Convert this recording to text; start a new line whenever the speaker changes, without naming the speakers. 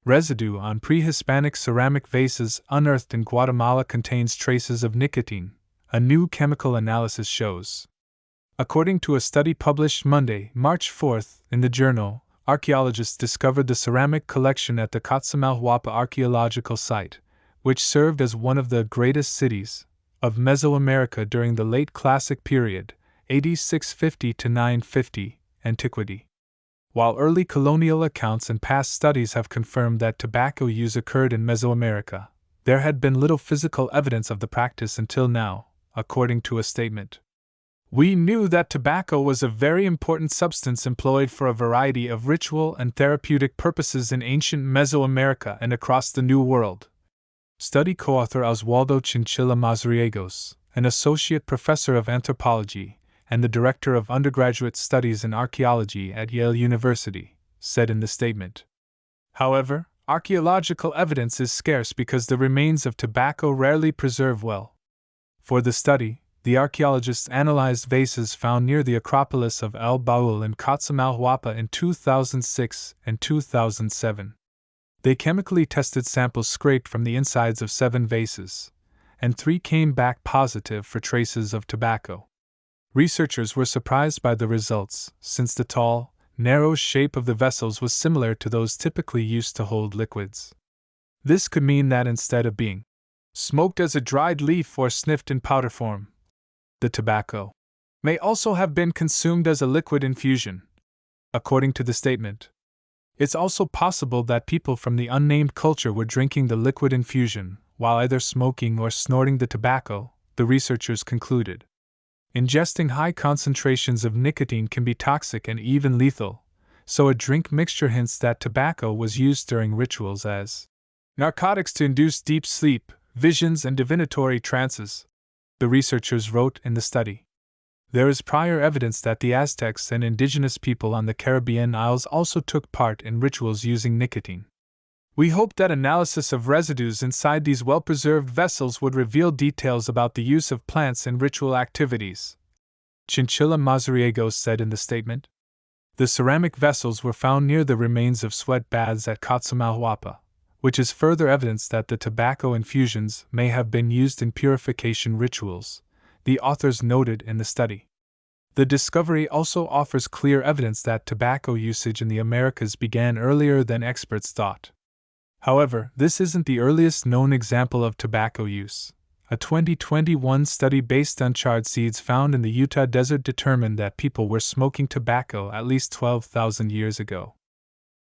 Residue on pre-Hispanic ceramic vases unearthed in Guatemala contains traces of nicotine, a new chemical analysis shows. According to a study published Monday, March 4, in the journal, archaeologists discovered the ceramic collection at the Coatzamalhuapa archaeological site, which served as one of the greatest cities of Mesoamerica during the late Classic period, AD 650 to 950, antiquity. While early colonial accounts and past studies have confirmed that tobacco use occurred in Mesoamerica, there had been little physical evidence of the practice until now, according to a statement. We knew that tobacco was a very important substance employed for a variety of ritual and therapeutic purposes in ancient Mesoamerica and across the New World. Study co-author Oswaldo Chinchilla Mazariegos, an associate professor of anthropology and the director of undergraduate studies in archaeology at Yale University, said in the statement. However, archaeological evidence is scarce because the remains of tobacco rarely preserve well. For the study, the archaeologists analyzed vases found near the Acropolis of El Baúl in Coatzamalhuapa in 2006 and 2007. They chemically tested samples scraped from the insides of 7 vases, and 3 came back positive for traces of tobacco. Researchers were surprised by the results, since the tall, narrow shape of the vessels was similar to those typically used to hold liquids. This could mean that instead of being smoked as a dried leaf or sniffed in powder form, the tobacco may also have been consumed as a liquid infusion. According to the statement, it's also possible that people from the unnamed culture were drinking the liquid infusion while either smoking or snorting the tobacco, the researchers concluded. Ingesting high concentrations of nicotine can be toxic and even lethal, so a drink mixture hints that tobacco was used during rituals as narcotics to induce deep sleep, visions, and divinatory trances, the researchers wrote in the study. There is prior evidence that the Aztecs and indigenous people on the Caribbean Isles also took part in rituals using nicotine. We hope that analysis of residues inside these well-preserved vessels would reveal details about the use of plants in ritual activities, Chinchilla Mazariegos said in the statement. The ceramic vessels were found near the remains of sweat baths at Coatzamalhuapa, which is further evidence that the tobacco infusions may have been used in purification rituals, the authors noted in the study. The discovery also offers clear evidence that tobacco usage in the Americas began earlier than experts thought. However, this isn't the earliest known example of tobacco use. A 2021 study based on charred seeds found in the Utah desert determined that people were smoking tobacco at least 12,000 years ago.